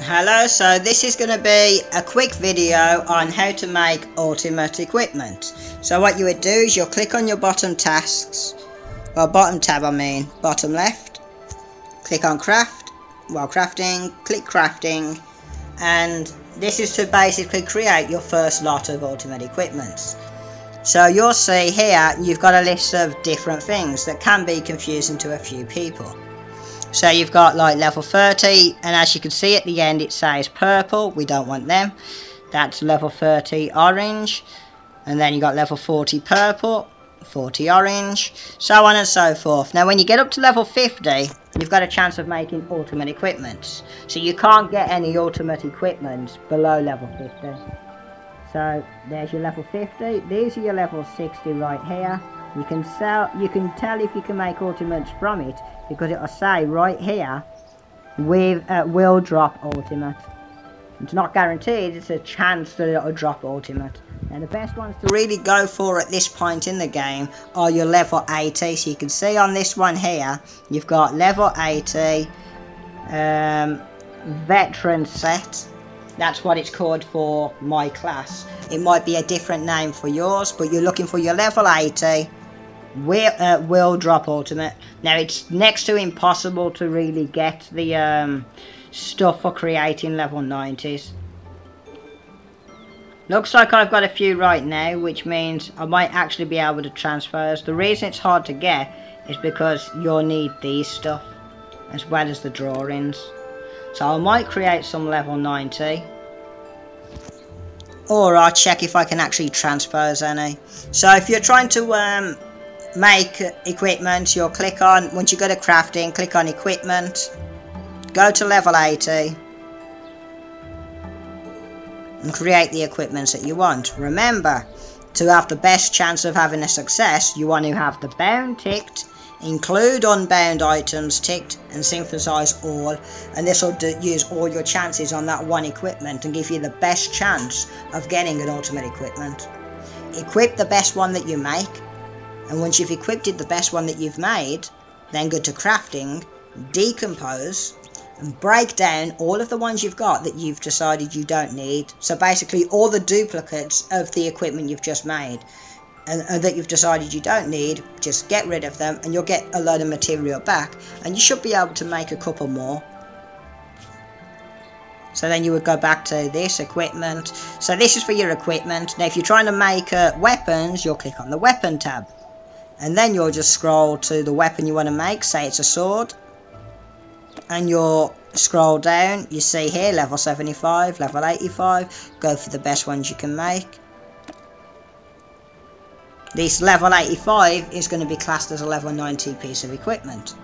Hello, so this is going to be a quick video on how to make ultimate equipment. So what you would do is you'll click on your bottom tasks, well bottom tab I mean, bottom left, click on craft, while crafting, click crafting, and this is to basically create your first lot of ultimate equipment. So you'll see here you've got a list of different things that can be confusing to a few people. So you've got like level 30, and as you can see at the end it says purple, we don't want them. That's level 30 orange, and then you got level 40 purple, 40 orange, so on and so forth. Now when you get up to level 50, you've got a chance of making ultimate equipment. So you can't get any ultimate equipment below level 50. So there's your level 50, these are your level 60 right here. You can tell if you can make ultimates from it because it will say right here with will drop ultimate. It's not guaranteed, it's a chance that it will drop ultimate. Now the best ones to really go for at this point in the game are your level 80. So you can see on this one here you've got level 80 veteran set. That's what it's called for my class. It might be a different name for yours, but you're looking for your level 80 will drop ultimate. Now it's next to impossible to really get the stuff for creating level 90s. Looks like I've got a few right now, which means I might actually be able to transfer. The reason it's hard to get is because you'll need these stuff as well as the drawings. So I might create some level 90, or I'll check if I can actually transpose any. So if you're trying to make equipment, you'll click on, once you go to crafting, click on equipment, go to level 80 and create the equipments that you want. Remember, to have the best chance of having a success, you want to have the bound ticked, include unbound items ticked, and synthesize all, and this will use all your chances on that one equipment and give you the best chance of getting an ultimate equipment. Equip the best one that you make, and once you've equipped the best one that you've made, then go to crafting, decompose, and break down all of the ones you've got that you've decided you don't need. So basically all the duplicates of the equipment you've just made and that you've decided you don't need, just get rid of them and you'll get a load of material back, and you should be able to make a couple more. So then you would go back to this equipment. So this is for your equipment. Now if you're trying to make weapons, you'll click on the weapon tab, and then you'll just scroll to the weapon you want to make. Say it's a sword, and you'll scroll down. You see here level 75, level 85. Go for the best ones you can make. This level 85 is going to be classed as a level 90 piece of equipment,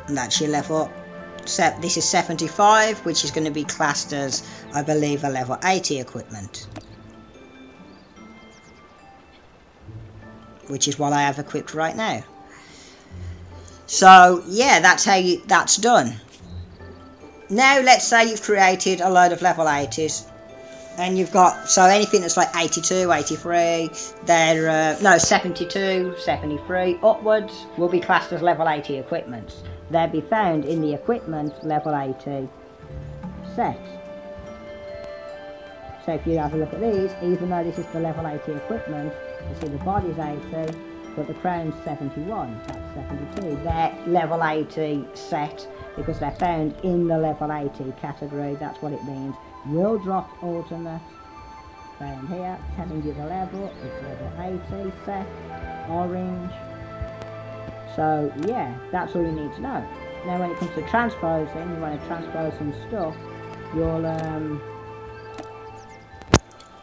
and that's your level. This is 75, which is going to be classed as, I believe, a level 80 equipment, which is what I have equipped right now. So yeah, that's how that's done. Now let's say you've created a load of level 80s, and you've got, so anything that's like 82, 83, they're no 72, 73 upwards will be classed as level 80 equipment. They'll be found in the equipment level 80 set. So if you have a look at these, even though this is the level 80 equipment, you see the body's 80, but the crown's 71, that's 72. They're level 80 set because they're found in the level 80 category, that's what it means. Will drop ultimate, found here, telling you the level, it's level 80 set, orange. So yeah, that's all you need to know. Now when it comes to transposing, you want to transpose some stuff, you'll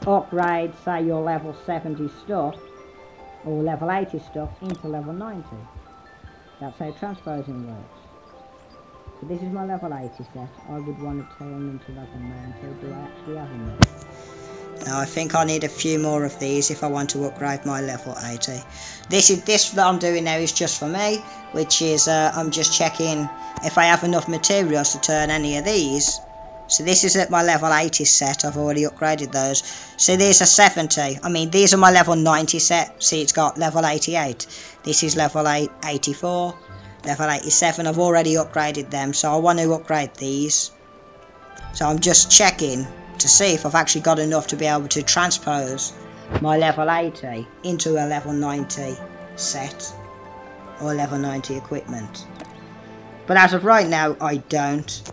upgrade, say, your level 70 stuff or level 80 stuff into level 90. That's how transposing works. So this is my level 80 set. I would want to turn them into level 90. Do I actually have them there? Now I think I need a few more of these if I want to upgrade my level 80. This that I'm doing now is just for me, which is I'm just checking if I have enough materials to turn any of these. So this is at my level 80 set, I've already upgraded those. So these are 70, I mean these are my level 90 set, see it's got level 88. This is level 84, Level 87, I've already upgraded them, so I want to upgrade these. So I'm just checking to see if I've actually got enough to be able to transpose my level 80 into a level 90 set or level 90 equipment. But as of right now, I don't.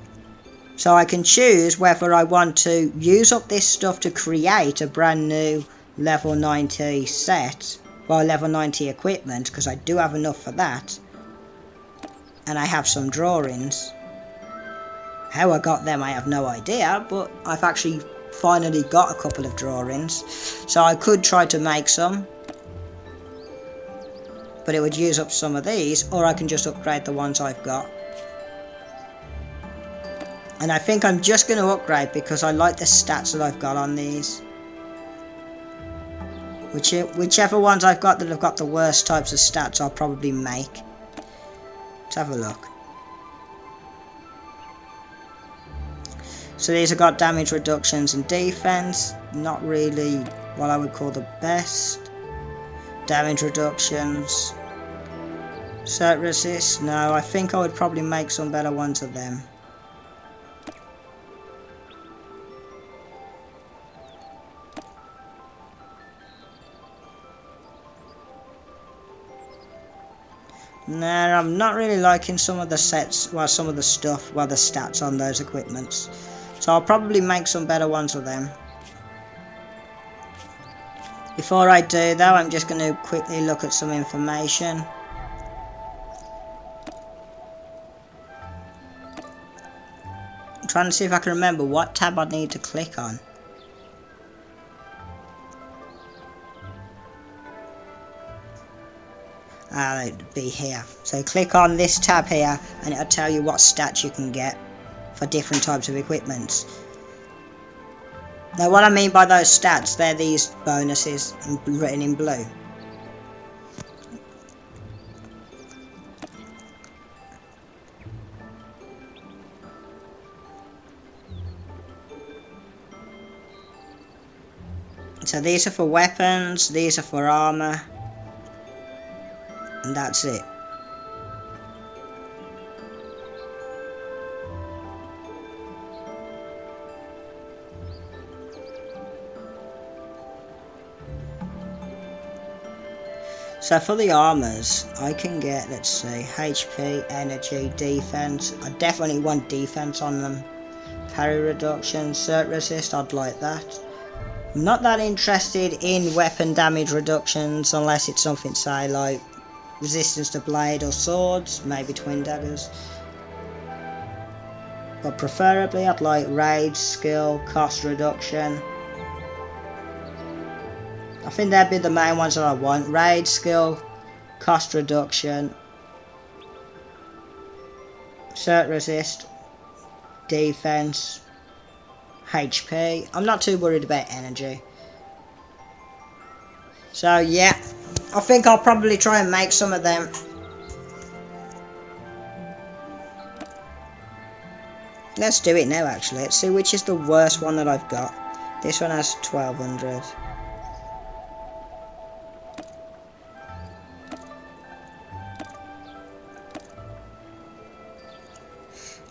So I can choose whether I want to use up this stuff to create a brand new level 90 set, well, level 90 equipment, because I do have enough for that. And I have some drawings. How I got them I have no idea, but I've actually finally got a couple of drawings. So I could try to make some, but it would use up some of these, or I can just upgrade the ones I've got. And I think I'm just going to upgrade because I like the stats that I've got on these. Whichever ones I've got that have got the worst types of stats I'll probably make. Let's have a look. So these have got damage reductions and defense. Not really what I would call the best. Damage reductions. Cert resist. No, I think I would probably make some better ones of them. Nah, I'm not really liking some of the sets, well, some of the stuff, well, the stats on those equipments. So I'll probably make some better ones of them. Before I do though, I'm just going to quickly look at some information. I'm trying to see if I can remember what tab I need to click on. It'd be here. So click on this tab here and it'll tell you what stats you can get for different types of equipment. Now what I mean by those stats, they're these bonuses written in blue. So these are for weapons, these are for armor, and that's it. So for the armors, I can get, let's see, HP, energy, defense. I definitely want defense on them. Parry reduction, cert resist, I'd like that. I'm not that interested in weapon damage reductions unless it's something, say, like resistance to blade or swords, maybe twin daggers. But preferably I'd like rage, skill, cost reduction. I think that'd be the main ones that I want. Rage, skill, cost reduction, cert resist, defense, HP. I'm not too worried about energy. So yeah, I think I'll probably try and make some of them. Let's do it now actually. Let's see which is the worst one that I've got. This one has 1200.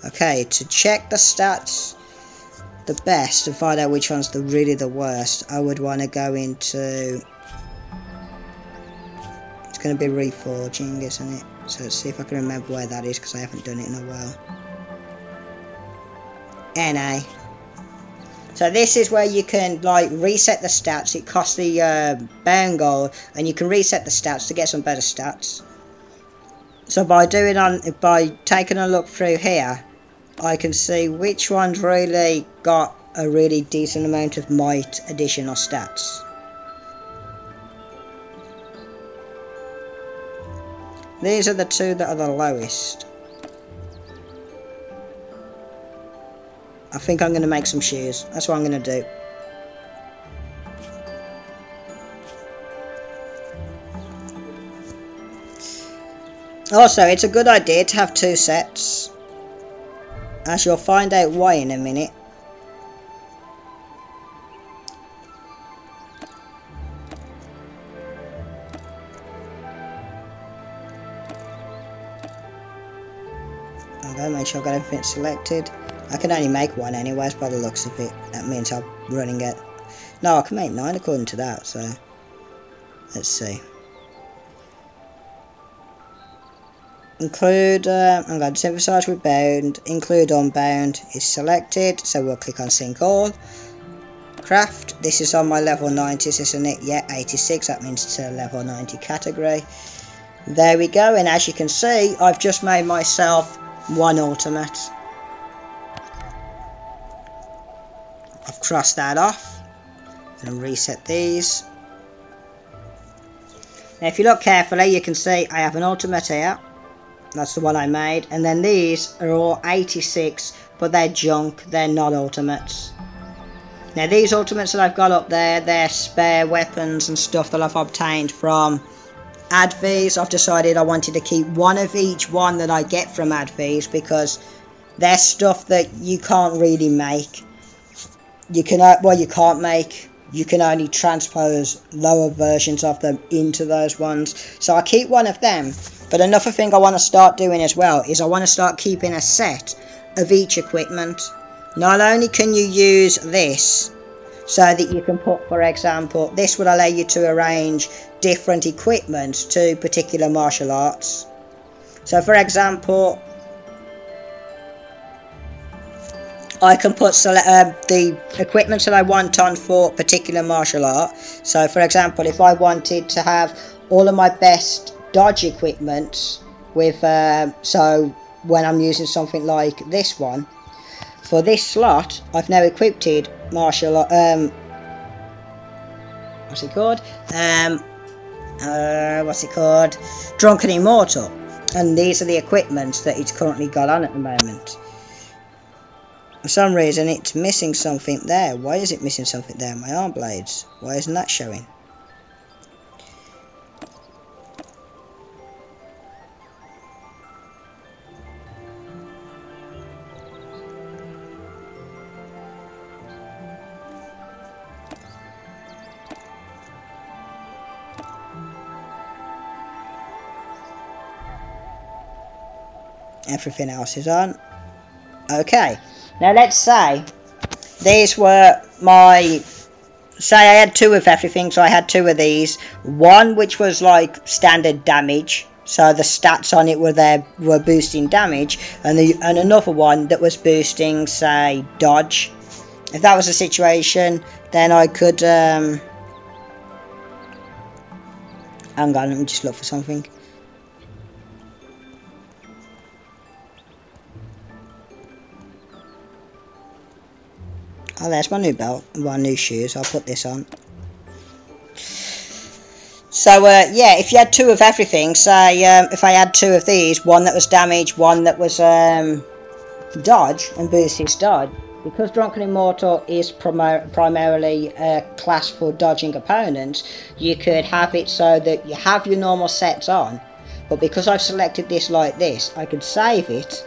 Okay, to check the stats the best and find out which one's really the worst, I would want to go into... It's going to be reforging, isn't it? So let's see if I can remember where that is because I haven't done it in a while. NA. So this is where you can like reset the stats. It costs the bound gold, and you can reset the stats to get some better stats. So by taking a look through here, I can see which one's really got a really decent amount of might additional stats. These are the two that are the lowest. I think I'm going to make some shoes. That's what I'm going to do. Also, it's a good idea to have two sets, as you'll find out why in a minute. Okay, make sure I've got everything selected. I can only make one anyways by the looks of it. That means I'm running it. No, I can make 9 according to that, so let's see. Include, I'm going to synthesize with bound, include unbound is selected, so we'll click on sync all. Craft, this is on my level 90s, isn't it? Yeah, 86, that means it's a level 90 category. There we go, and as you can see, I've just made myself one ultimate. I've crossed that off, and reset these. Now if you look carefully, you can see I have an ultimate here. That's the one I made, and then these are all 86, but they're junk, they're not ultimates. Now these ultimates that I've got up there, they're spare weapons and stuff that I've obtained from Advies. I've decided I wanted to keep one of each one that I get from Advies, because they're stuff that you can't really make. You can, well, you can't make. You can only transpose lower versions of them into those ones. So I keep one of them. But another thing I want to start doing as well is I want to start keeping a set of each equipment. Not only can you use this so that you can put, for example, this would allow you to arrange different equipment to particular martial arts. So for example, I can put the equipment that I want on for particular martial art. So for example, if I wanted to have all of my best dodge equipment with, so when I'm using something like this one, for this slot, I've now equipped martial, what's it called? Drunken Immortal. And these are the equipments that it's currently got on at the moment. For some reason it's missing something there. Why is it missing something there? My arm blades. Why isn't that showing? Everything else is on. Okay. Now let's say these were my, say I had 2 of everything, so I had 2 of these. One which was like standard damage, so the stats on it were boosting damage, and another one that was boosting, say, dodge. If that was the situation, then I could hang on, let me just look for something. Oh, there's my new belt and my new shoes. I'll put this on. So, yeah, if you had 2 of everything, say, if I had 2 of these, one that was damage, one that was dodge, and boost his dodge, because Drunken Immortal is primarily a class for dodging opponents, you could have it so that you have your normal sets on, but because I've selected this like this, I could save it.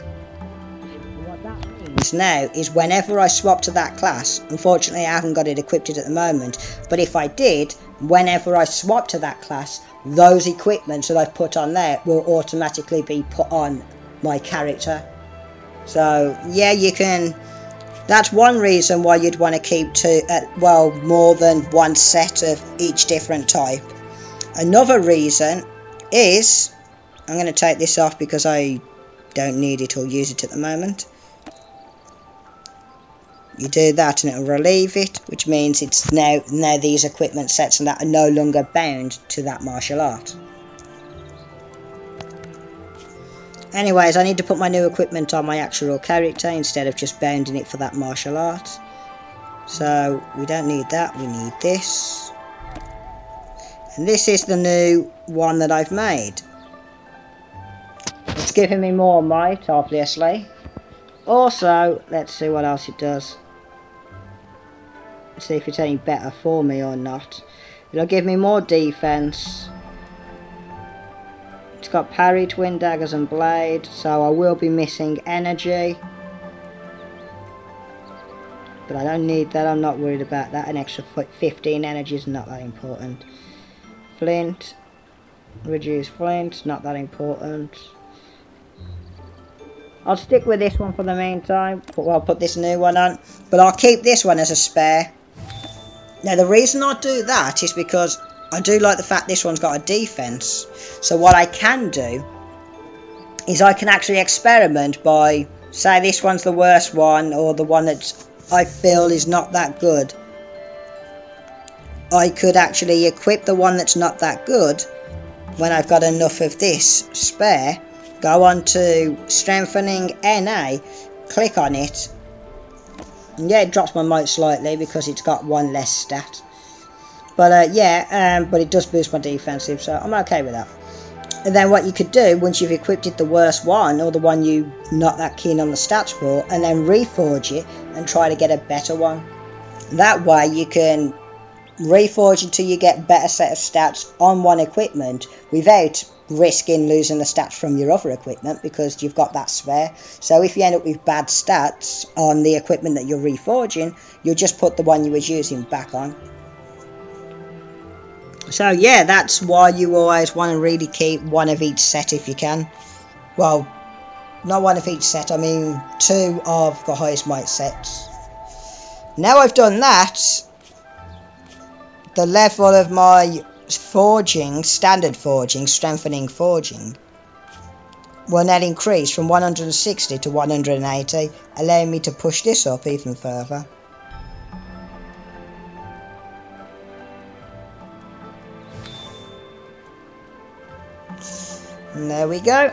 Now is whenever I swap to that class, unfortunately I haven't got it equipped at the moment, but if I did, whenever I swap to that class, those equipments that I've put on there will automatically be put on my character. So yeah, you can, that's one reason why you'd want to keep more than one set of each different type. Another reason is, I'm going to take this off because I don't need it or use it at the moment. You do that and it will relieve it, which means it's now these equipment sets and that are no longer bound to that martial art. Anyways, I need to put my new equipment on my actual character instead of just bounding it for that martial art. So we don't need that, we need this. And this is the new one that I've made. It's giving me more might, obviously. Also, let's see what else it does. See if it's any better for me or not. It'll give me more defense. It's got parry, twin daggers and blade, so I will be missing energy, but I don't need that. I'm not worried about that. An extra 15 energy is not that important. Flint, reduce flint, not that important. I'll stick with this one for the meantime. I'll put this new one on. But I'll keep this one as a spare. Now the reason I do that is because I do like the fact this one's got a defense. So what I can do is I can actually experiment by, say this one's the worst one, or the one that I feel is not that good. I could actually equip the one that's not that good when I've got enough of this spare. Go on to strengthening NA, click on it, and yeah, it drops my might slightly because it's got one less stat. But but it does boost my defensive, so I'm okay with that. And then what you could do, once you've equipped it the worst one, or the one you're not that keen on the stats for, and then reforge it and try to get a better one. That way you can reforge until you get a better set of stats on one equipment without risking losing the stats from your other equipment, because you've got that spare. So if you end up with bad stats on the equipment that you're reforging, you'll just put the one you was using back on. So yeah, that's why you always want to really keep one of each set if you can. Well, not one of each set, I mean 2 of the highest might sets. Now I've done that, the level of my forging, standard forging, strengthening forging, will now increase from 160 to 180, allowing me to push this up even further. And there we go.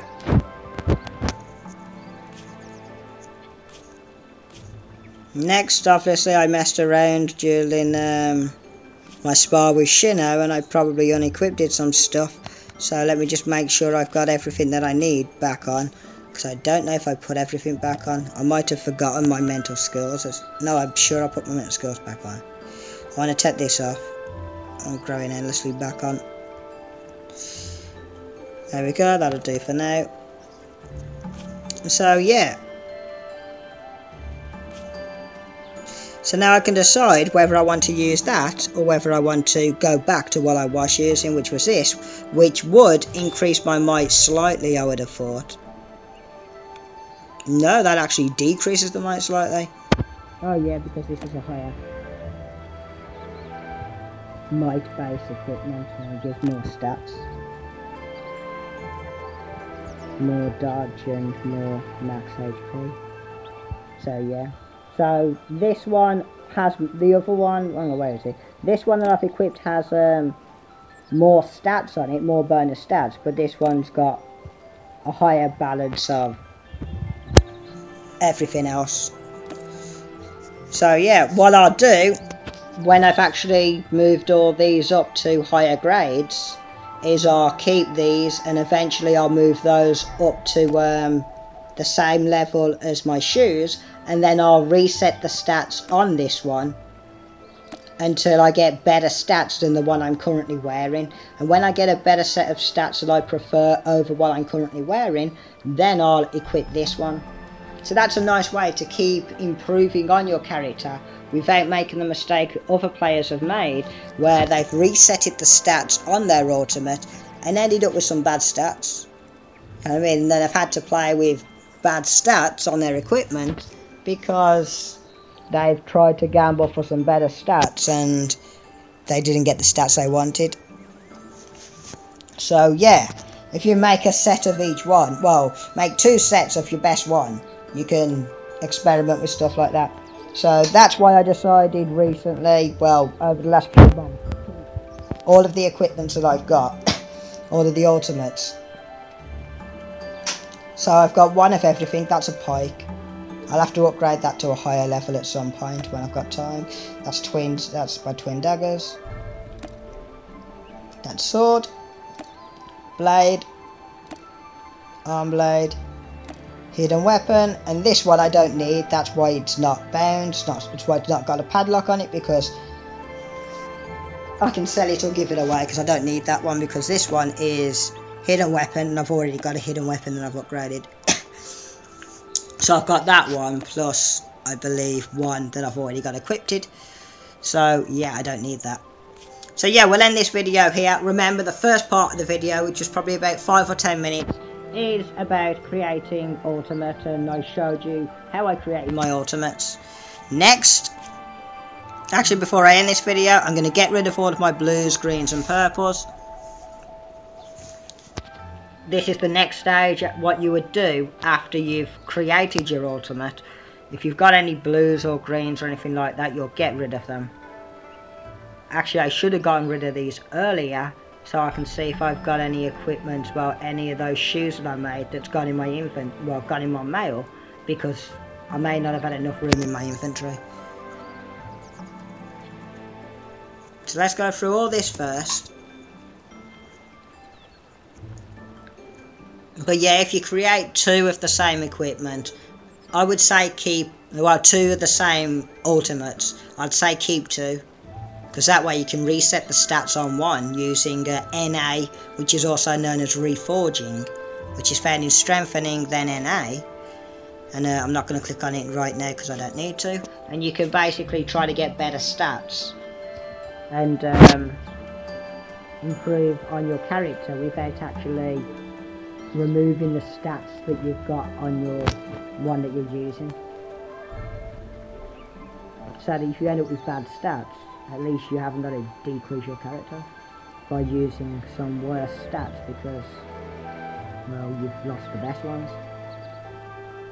Next, obviously, I messed around during my spar with Shino, and I probably unequipped some stuff. So let me just make sure I've got everything that I need back on, because I don't know if I put everything back on. I might have forgotten my mental skills. No, I'm sure I put my mental skills back on. I want to take this off. I'm growing endlessly back on. There we go, that'll do for now. So yeah. So now I can decide whether I want to use that, or whether I want to go back to what I was using, which was this, which would increase my might slightly, I would have thought. No, that actually decreases the might slightly. Oh yeah, because this is a higher might base equipment, and it gives more stats. More dodge and more max HP. So yeah. So this one has, the other one, oh no, where is it? This one that I've equipped has more stats on it, more bonus stats, but this one's got a higher balance of everything else. So yeah, what I'll do when I've actually moved all these up to higher grades is I'll keep these, and eventually I'll move those up to the same level as my shoes, and then I'll reset the stats on this one until I get better stats than the one I'm currently wearing. And when I get a better set of stats that I prefer over what I'm currently wearing, then I'll equip this one. So that's a nice way to keep improving on your character without making the mistake other players have made, where they've resetted the stats on their ultimate and ended up with some bad stats. I mean, then they've had to play with bad stats on their equipment because they've tried to gamble for some better stats and they didn't get the stats they wanted. So yeah, if you make a set of each one, well, make 2 sets of your best one, you can experiment with stuff like that. So that's why I decided recently, well, over the last few months, all of the equipment that I've got, all of the ultimates. So I've got one of everything. That's a pike. I'll have to upgrade that to a higher level at some point when I've got time. That's twins. That's my twin daggers. That's sword, blade, arm blade, hidden weapon, and this one I don't need. That's why it's not bound. It's why it's not got a padlock on it, because I can sell it or give it away, because I don't need that one, because this one is hidden weapon and I've already got a hidden weapon that I've upgraded. So I've got that one plus I believe one that I've already got equipped. So yeah, I don't need that. So yeah, we'll end this video here. Remember, the first part of the video, which is probably about 5 or 10 minutes, is about creating ultimate, and I showed you how I created my ultimates. Next, actually before I end this video, I'm going to get rid of all of my blues, greens and purples. This is the next stage, what you would do after you've created your ultimate. If you've got any blues or greens or anything like that, you'll get rid of them. Actually, I should have gotten rid of these earlier, so I can see if I've got any equipment, well, any of those shoes that I made that's gone in my gone in my mail, because I may not have had enough room in my inventory. So let's go through all this first. But yeah, if you create two of the same equipment, I would say keep, well, two of the same ultimates, I'd say keep two. Because that way you can reset the stats on one using NA, which is also known as reforging, which is found in strengthening, then NA. And I'm not going to click on it right now because I don't need to. And you can basically try to get better stats and improve on your character without actually removing the stats that you've got on your one that you're using. So that if you end up with bad stats, at least you haven't got to decrease your character by using some worse stats because, well, you've lost the best ones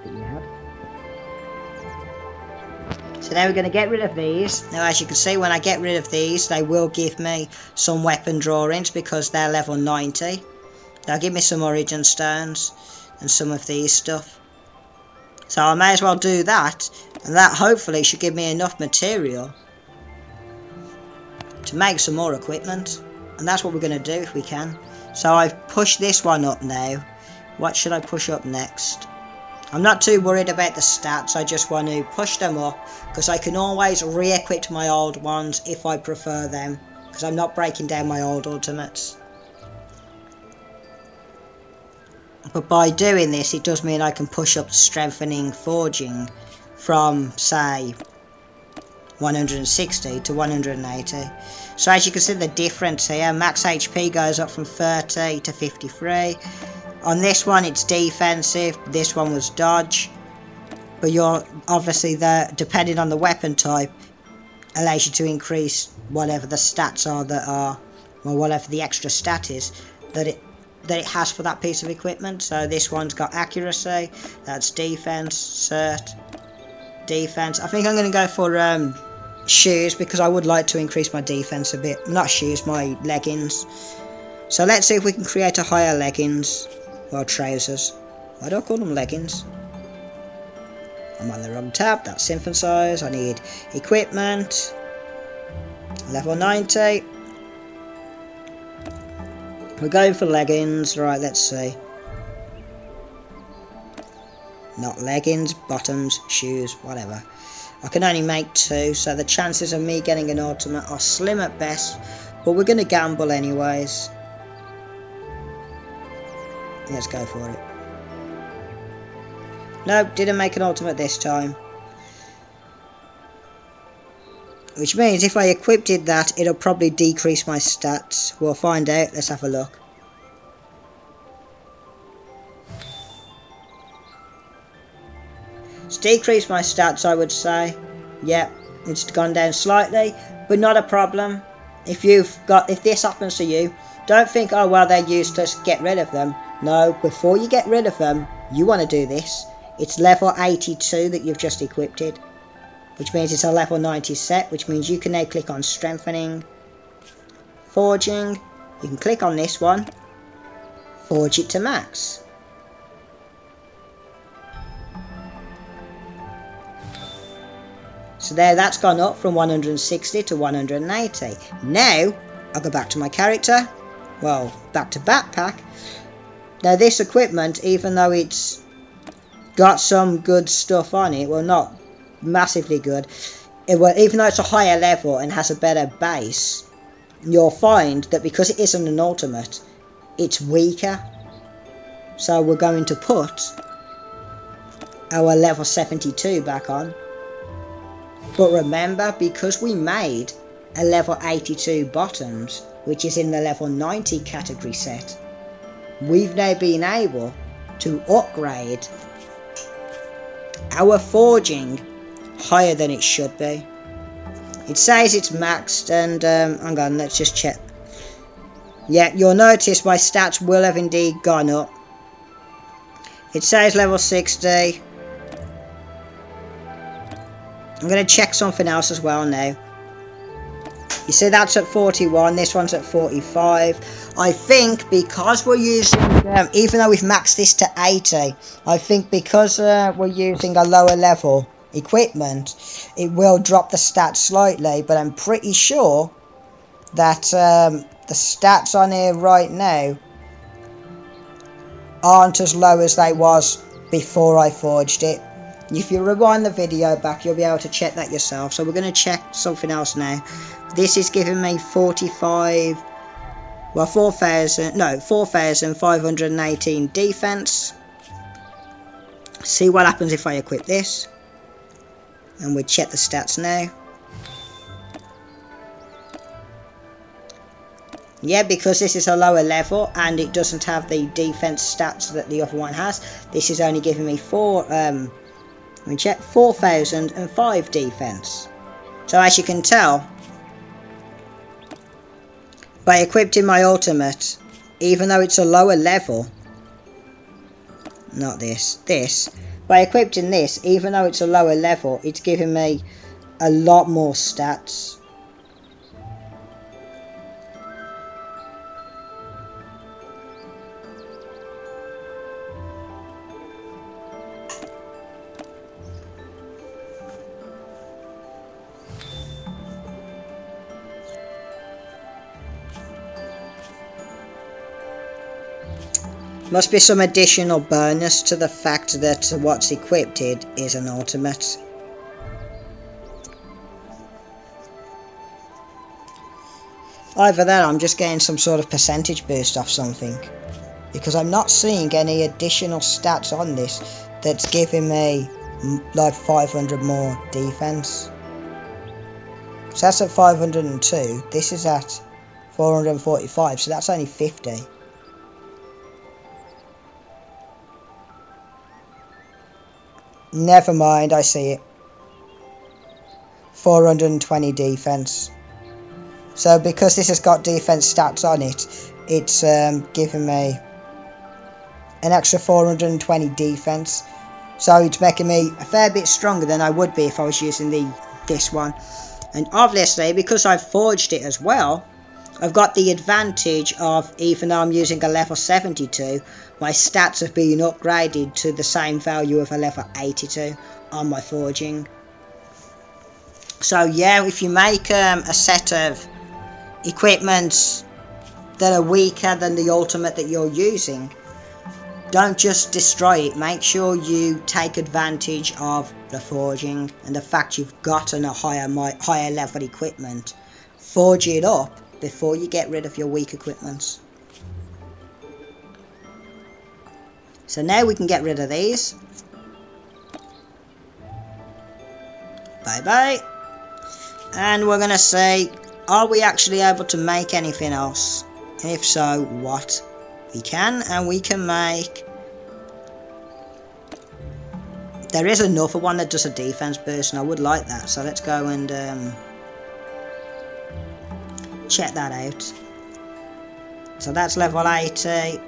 that you had. So now we're going to get rid of these. Now as you can see, when I get rid of these, they will give me some weapon drawings because they're level 90. They'll give me some origin stones and some of these stuff. So I may as well do that, and that hopefully should give me enough material to make some more equipment. And that's what we're going to do if we can. So I've pushed this one up now. What should I push up next? I'm not too worried about the stats, I just want to push them up because I can always re-equip my old ones if I prefer them, because I'm not breaking down my old ultimates. But by doing this, it does mean I can push up strengthening forging from, say, 160 to 180. So as you can see the difference here, max HP goes up from 30 to 53. On this one it's defensive, this one was dodge. But you're obviously there, depending on the weapon type, allows you to increase whatever the stats are that are, or whatever the extra stat is that it has for that piece of equipment. So this one's got accuracy, that's defense, cert, defense. I think I'm going to go for shoes because I would like to increase my defense a bit. Not shoes, my leggings. So let's see if we can create a higher leggings, or trousers. Why do I call them leggings? I'm on the wrong tab, that's synthesize. I need equipment, level 90. We're going for leggings, right, let's see. Not leggings, bottoms, shoes, whatever. I can only make two, so the chances of me getting an ultimate are slim at best, but we're going to gamble anyways. Let's go for it. Nope, didn't make an ultimate this time. Which means if I equipped that, it'll probably decrease my stats. We'll find out. Let's have a look. It's decreased my stats, I would say. Yep, it's gone down slightly, but not a problem. If this happens to you, don't think, oh well, they're useless, get rid of them. No, before you get rid of them, you want to do this. It's level 82 that you've just equipped, which means it's a level 90 set, which means you can now click on strengthening, forging. You can click on this one, forge it to max. So there, that's gone up from 160 to 180. Now I'll go back to my character, well, back to backpack. Now this equipment, even though it's got some good stuff on it, well, not massively good, even though it's a higher level and has a better base, you'll find that because it isn't an ultimate, it's weaker. So we're going to put our level 72 back on. But remember, because we made a level 82 bottoms, which is in the level 90 category set, we've now been able to upgrade our forging higher than it should be. It says it's maxed, and hang on, let's just check. Yeah, you'll notice my stats will have indeed gone up. It says level 60. I'm going to check something else as well now. You see that's at 41, this one's at 45. I think because we're using, even though we've maxed this to 80, I think because we're using a lower level equipment, it will drop the stats slightly, but I'm pretty sure that the stats on here right now aren't as low as they was before I forged it. If you rewind the video back, you'll be able to check that yourself. So we're going to check something else now. This is giving me 4,518 defense. See what happens if I equip this. And we check the stats now. Yeah, because this is a lower level and it doesn't have the defense stats that the other one has. This is only giving me 4,005 defense. So as you can tell, by equipping my ultimate, even though it's a lower level, not this, by equipping this, even though it's a lower level, it's giving me a lot more stats. Must be some additional bonus to the fact that what's equipped is an ultimate. Either that, I'm just getting some sort of percentage boost off something, because I'm not seeing any additional stats on this that's giving me like 500 more defense. So that's at 502. This is at 445, so that's only 50. Never mind, I see it. 420 defense. So because this has got defense stats on it, it's giving me an extra 420 defense. So it's making me a fair bit stronger than I would be if I was using this one. And obviously, because I've forged it as well, I've got the advantage of, even though I'm using a level 72, my stats have been upgraded to the same value of a level 82 on my forging. So yeah, if you make a set of equipments that are weaker than the ultimate that you're using, don't just destroy it. Make sure you take advantage of the forging and the fact you've gotten a higher level equipment. Forge it up before you get rid of your weak equipments. So now we can get rid of these. Bye bye. And we're going to say, are we actually able to make anything else? And if so, what? We can, and we can make... There is another one that does a defense burst, and I would like that. So let's go and check that out. So that's level 80.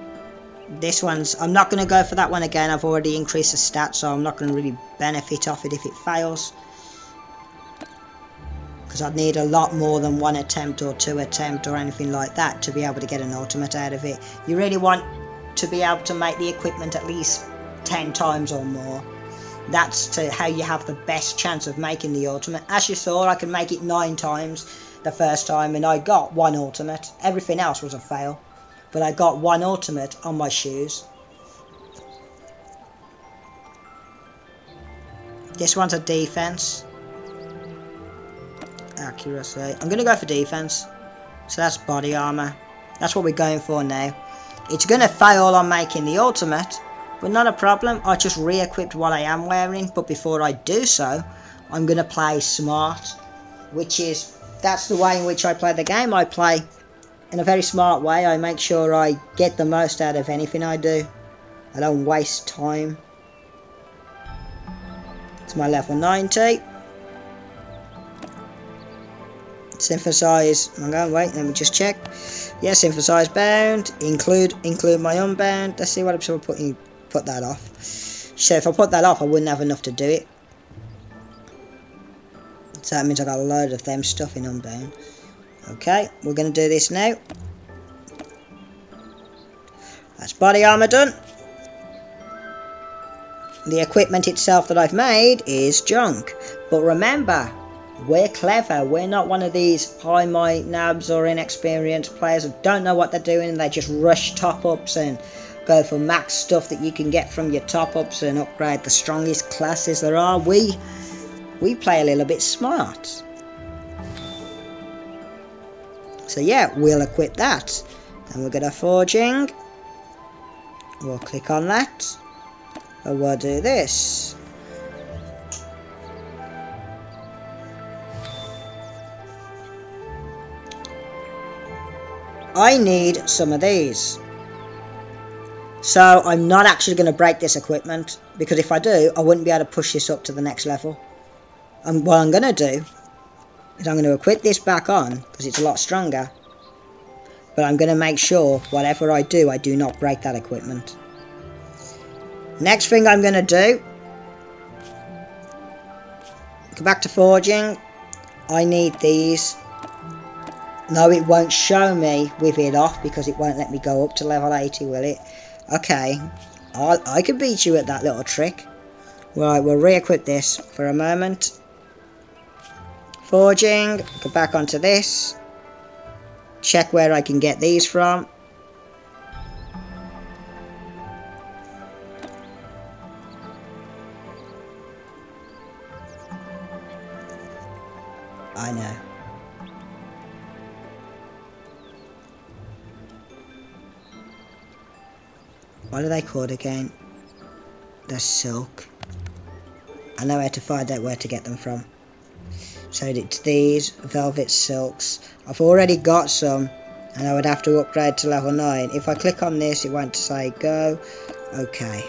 This one's... I'm not going to go for that one again. I've already increased the stats, so I'm not going to really benefit off it if it fails. Because I'd need a lot more than 1 attempt or 2 attempt or anything like that to be able to get an ultimate out of it. You really want to be able to make the equipment at least 10 times or more. That's how you have the best chance of making the ultimate. As you saw, I could make it 9 times the first time and I got 1 ultimate. Everything else was a fail. But I got 1 ultimate on my shoes. This one's a defense. Accuracy. I'm going to go for defense. So that's body armor. That's what we're going for now. It's going to fail on making the ultimate, but not a problem. I just re-equipped what I am wearing, but before I do so, I'm going to play smart, that's the way in which I play the game. I play in a very smart way. I make sure I get the most out of anything I do. I don't waste time. It's my level 90. Synthesize. I'm going, wait, let me just check. Yeah, synthesize bound. Include my unbound. Let's see what I'm sort of put that off. So if I put that off, I wouldn't have enough to do it. So that means I got a load of them stuff in unbound. Okay, we're going to do this now. That's body armor done. The equipment itself that I've made is junk. But remember, we're clever. We're not one of these high might nabs or inexperienced players who don't know what they're doing and they just rush top-ups and go for max stuff that you can get from your top-ups and upgrade the strongest classes there are. We play a little bit smart. So yeah, we'll equip that. Then we'll go to forging. We'll click on that. And we'll do this. I need some of these. So I'm not actually going to break this equipment, because if I do, I wouldn't be able to push this up to the next level. And what I'm going to do is I'm going to equip this back on, because it's a lot stronger. But I'm going to make sure, whatever I do not break that equipment. Next thing I'm going to do, go back to forging. I need these. No, it won't show me with it off, because it won't let me go up to level 80, will it? Okay, I could beat you at that little trick. Right, we'll re-equip this for a moment. Forging, go back onto this. Check where I can get these from. I know. What are they called again? They're silk. I know how to find out where to get them from. So it's these velvet silks. I've already got some, and I would have to upgrade to level 9. If I click on this, it won't say go. Okay.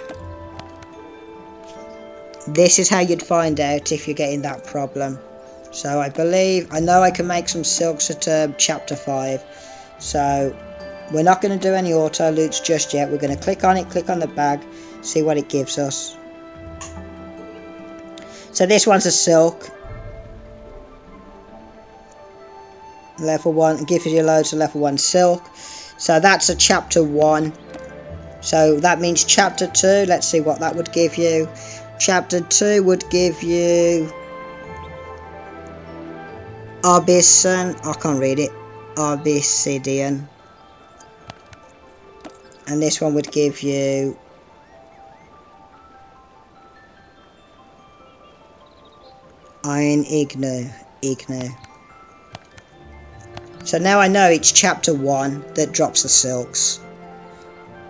This is how you'd find out if you're getting that problem. So I know I can make some silks at chapter 5. So we're not going to do any auto loots just yet. We're going to click on it, click on the bag, see what it gives us. So this one's a silk. Level 1, it gives you loads of level 1 silk. So that's a chapter 1. So that means chapter 2, let's see what that would give you. Chapter 2 would give you Arbison, I can't read it, Arbisidian. And this one would give you Iron Ignu. So now I know it's chapter 1 that drops the silks.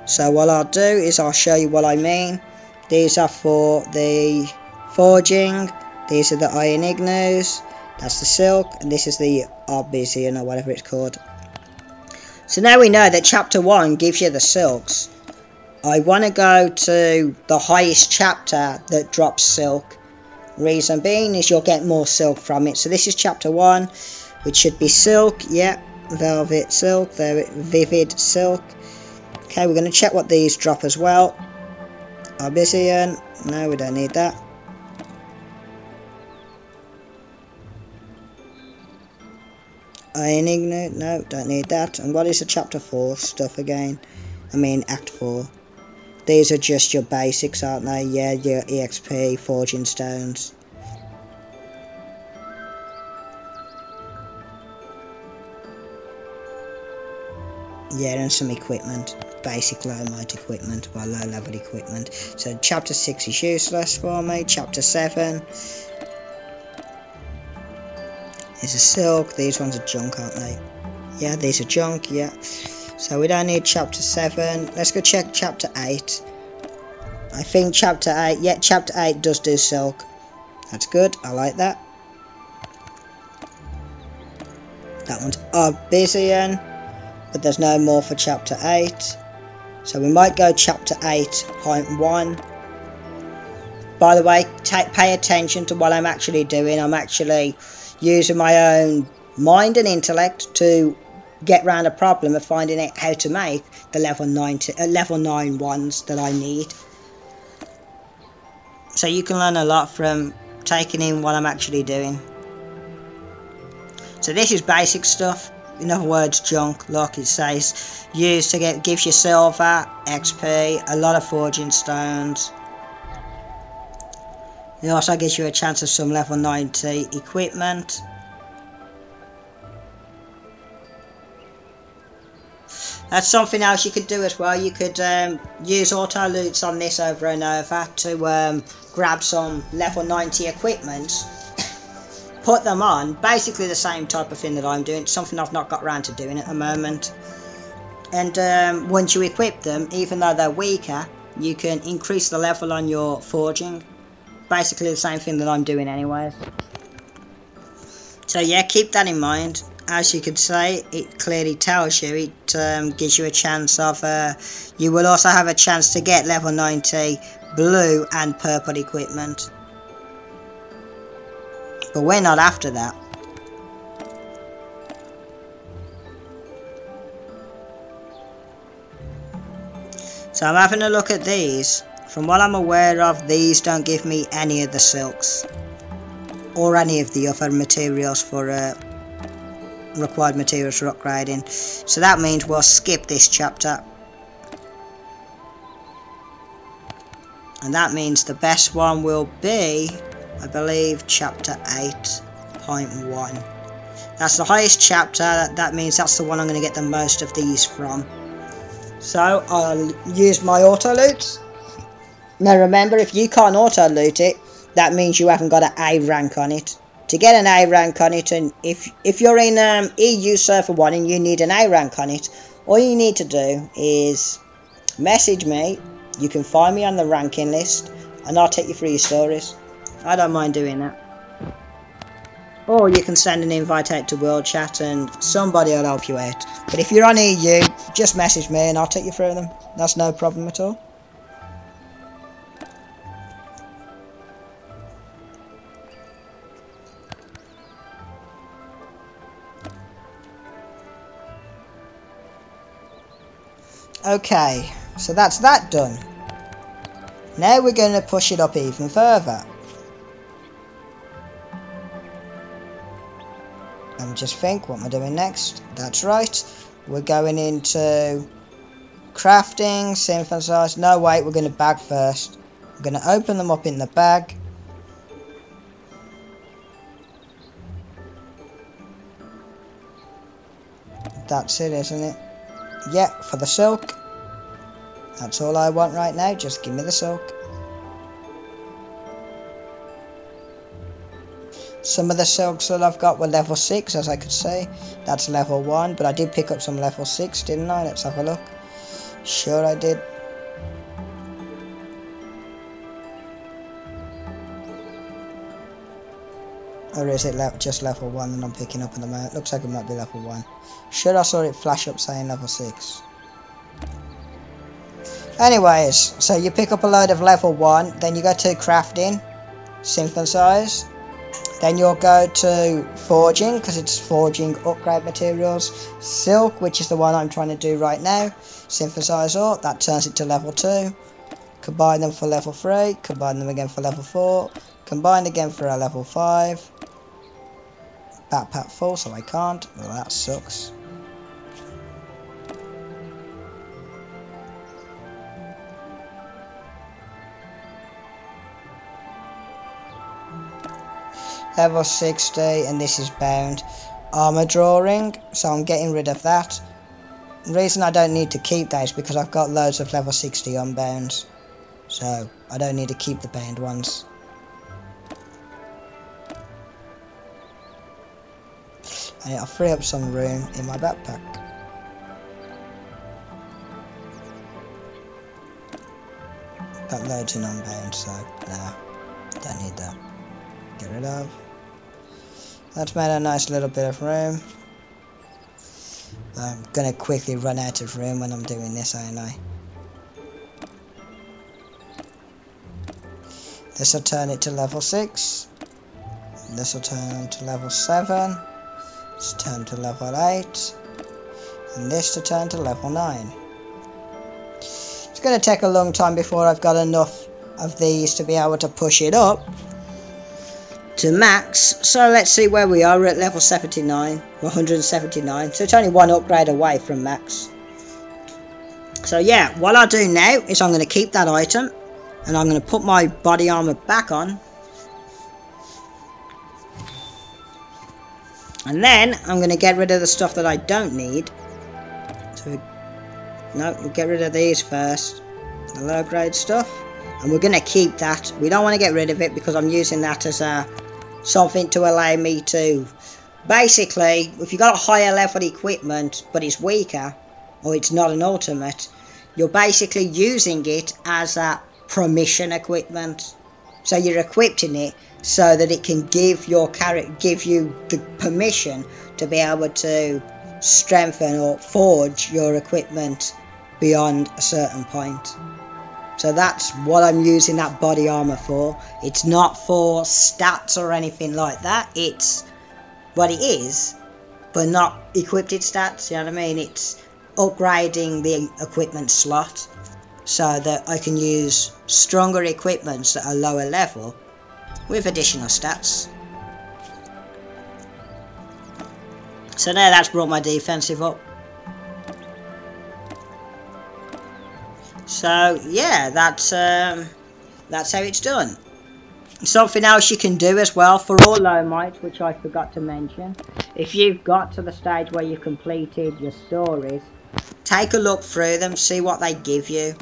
So what I'll do is I'll show you what I mean. These are for the forging. These are the Iron Ignus. That's the silk. And this is the Arbisian or whatever it's called. So now we know that chapter 1 gives you the silks. I want to go to the highest chapter that drops silk. Reason being is you'll get more silk from it. So this is chapter 1, which should be silk. Yeah, velvet silk. There, vivid silk. Okay, we're going to check what these drop as well. Arbisian. No, we don't need that. Iron Ignu. No, don't need that. And what is the chapter 4 stuff again? I mean, act 4. These are just your basics, aren't they? Yeah, your EXP, forging stones. Yeah, and some equipment. Basic low might equipment, well, low level equipment. So chapter 6 is useless for me. Chapter 7 is a silk. These ones are junk, aren't they? Yeah, these are junk, yeah. So we don't need chapter 7. Let's go check chapter 8. I think chapter 8, yeah, chapter 8 does do silk. That's good, I like that. That one's Arbisian, but there's no more for chapter 8. So we might go chapter 8.1. By the way, pay attention to what I'm actually doing. I'm actually using my own mind and intellect to get around a problem of finding out how to make the level 9 ones that I need. So you can learn a lot from taking in what I'm actually doing. So this is basic stuff. In other words, junk. Look, it says used to gives you silver, XP, a lot of forging stones. It also gives you a chance of some level 90 equipment. That's something else you could do as well. You could use auto loots on this over and over to grab some level 90 equipment. Put them on, basically the same type of thing that I'm doing, something I've not got around to doing at the moment. And once you equip them, even though they're weaker, you can increase the level on your forging. Basically the same thing that I'm doing anyways. So yeah, keep that in mind. As you can say, it clearly tells you, it gives you a chance of, you will also have a chance to get level 90 blue and purple equipment. But we're not after that. So I'm having a look at these. From what I'm aware of, these don't give me any of the silks. Or any of the other materials for required materials for upgrading. So that means we'll skip this chapter. And that means the best one will be, I believe, chapter 8.1. That's the highest chapter. That means that's the one I'm going to get the most of these from. So I'll use my auto loot. Now remember, if you can't auto loot it, that means you haven't got an A rank on it. To get an A rank on it, and if you're in EU Server 1 and you need an A rank on it, all you need to do is message me. You can find me on the ranking list, and I'll take you through your stories. I don't mind doing that. Or you can send an invite out to World Chat and somebody will help you out. But if you're on EU, just message me and I'll take you through them. That's no problem at all. Okay, so that's that done. Now we're going to push it up even further. Let me just think, what am I doing next? That's right, we're going into crafting, synthesize. No, wait, we're going to bag first. I'm going to open them up in the bag. That's it, isn't it? Yeah, for the silk. That's all I want right now, just give me the silk. Some of the silks that I've got were level 6, as I could say. That's level 1, but I did pick up some level 6, didn't I? Let's have a look. Sure I did. Or is it just level 1 that I'm picking up at the moment? Looks like it might be level 1. Sure, I saw it flash up saying level 6. Anyways, so you pick up a load of level 1, then you go to crafting, synthesize, then you'll go to forging, because it's forging upgrade materials, silk, which is the one I'm trying to do right now, synthesize all, that turns it to level 2, combine them for level 3, combine them again for level 4, combine again for a level 5, backpack full, so I can't, well that sucks. Level 60, and this is bound. Armor drawing, so I'm getting rid of that. The reason I don't need to keep those because I've got loads of level 60 unbounds, so I don't need to keep the bound ones. And it'll free up some room in my backpack. Got loads in unbound, so nah, don't need that. Get rid of. That's made a nice little bit of room. I'm gonna quickly run out of room when I'm doing this, ain't I? This will turn it to level 6. This will turn to level 7. This will turn to level 8. And this to turn to level 9. It's going to take a long time before I've got enough of these to be able to push it up to max. So let's see where we are. We're at level 79, 179. So it's only one upgrade away from max. So yeah, what I'll do now is I'm going to keep that item. And I'm going to put my body armor back on. And then I'm going to get rid of the stuff that I don't need. So, no, we'll get rid of these first. The low grade stuff. And we're going to keep that. We don't want to get rid of it because I'm using that as something to allow me to... Basically, if you've got a higher level equipment, but it's weaker, or it's not an ultimate, you're basically using it as a permission equipment. So you're equipping it so that it can give your character, give you the permission to be able to strengthen or forge your equipment beyond a certain point. So that's what I'm using that body armor for. It's not for stats or anything like that. It's what it is, but not equipped stats, you know what I mean? It's upgrading the equipment slot so that I can use stronger equipments at a lower level with additional stats. So now that's brought my defensive up. So yeah, that's how it's done. Something else you can do as well for all low mites, which I forgot to mention. If you've got to the stage where you've completed your stories, take a look through them, see what they give you.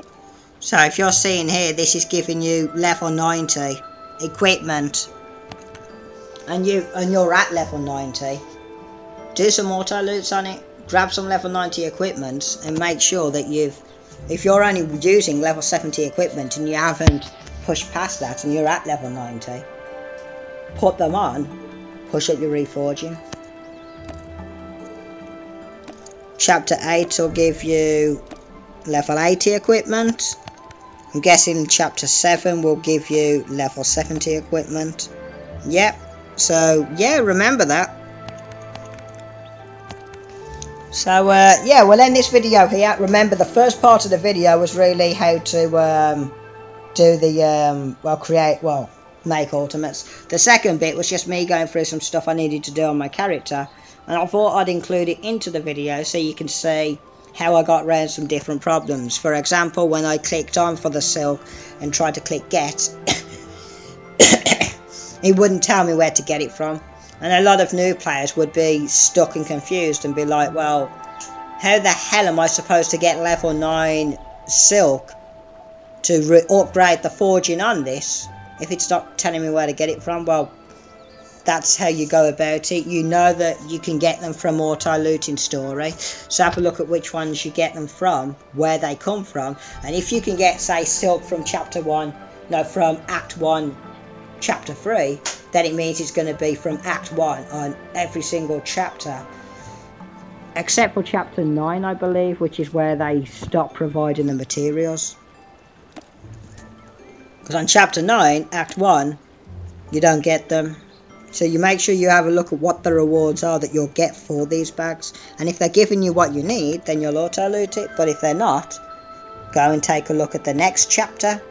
So if you're seeing here, this is giving you level 90 equipment, and you're at level 90. Do some auto loots on it, grab some level 90 equipment, and make sure that if you're only using level 70 equipment and you haven't pushed past that and you're at level 90, put them on, push up your reforging. Chapter 8 will give you level 80 equipment. I'm guessing chapter 7 will give you level 70 equipment. Yep. So yeah, remember that. So yeah, we'll end this video here. Remember, the first part of the video was really how to do the make ultimates. The second bit was just me going through some stuff I needed to do on my character, and I thought I'd include it into the video so you can see how I got around some different problems. For example, when I clicked on for the silk and tried to click get, it wouldn't tell me where to get it from. And a lot of new players would be stuck and confused and be like, well, how the hell am I supposed to get level 9 silk to upgrade the forging on this if it's not telling me where to get it from? Well, that's how you go about it. You know that you can get them from auto looting story, so have a look at which ones you get them from, where they come from, and if you can get, say, silk from from Act 1 Chapter 3, then it means it's going to be from Act 1 on every single chapter, except for Chapter 9, I believe, which is where they stop providing the materials. Because on Chapter 9, Act 1, you don't get them. So you make sure you have a look at what the rewards are that you'll get for these bags. And if they're giving you what you need, then you'll auto loot it. But if they're not, go and take a look at the next chapter,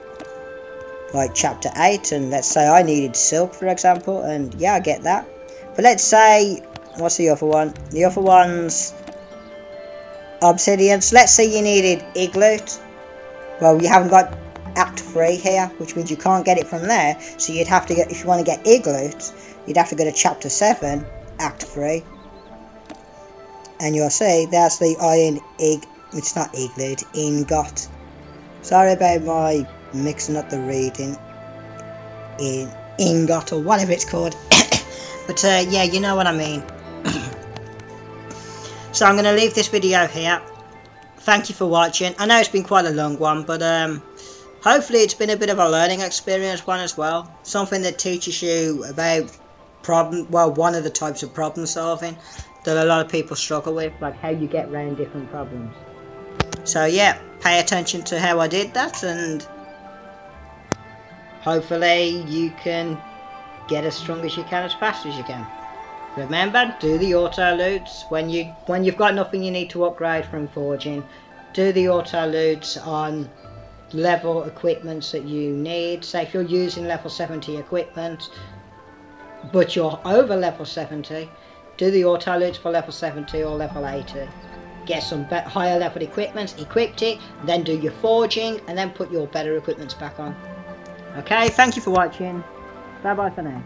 like Chapter 8. And let's say I needed silk, for example, and yeah, I get that. But let's say, what's the other one? The other one's obsidians. Let's say you needed Igloot. Well, you haven't got Act 3 here, which means you can't get it from there. So you'd have to get, if you want to get Igloot, you'd have to go to Chapter 7, Act 3. And you'll see, that's the iron it's not Igloot, ingot. Sorry about my mixing up the reading. Ingot, or whatever it's called. But yeah, you know what I mean. So I'm going to leave this video here. Thank you for watching. I know it's been quite a long one, but hopefully it's been a bit of a learning experience one as well. Something that teaches you about one of the types of problem solving that a lot of people struggle with, like how you get around different problems. So yeah, pay attention to how I did that, and hopefully you can get as strong as you can, as fast as you can. Remember, do the auto loots when you've got nothing you need to upgrade from forging. Do the auto loots on level equipments that you need. Say if you're using level 70 equipment but you're over level 70, do the auto loots for level 70 or level 80. Get some higher level equipment, equip it, then do your forging, and then put your better equipments back on. Okay, thank you for watching. Bye bye for now.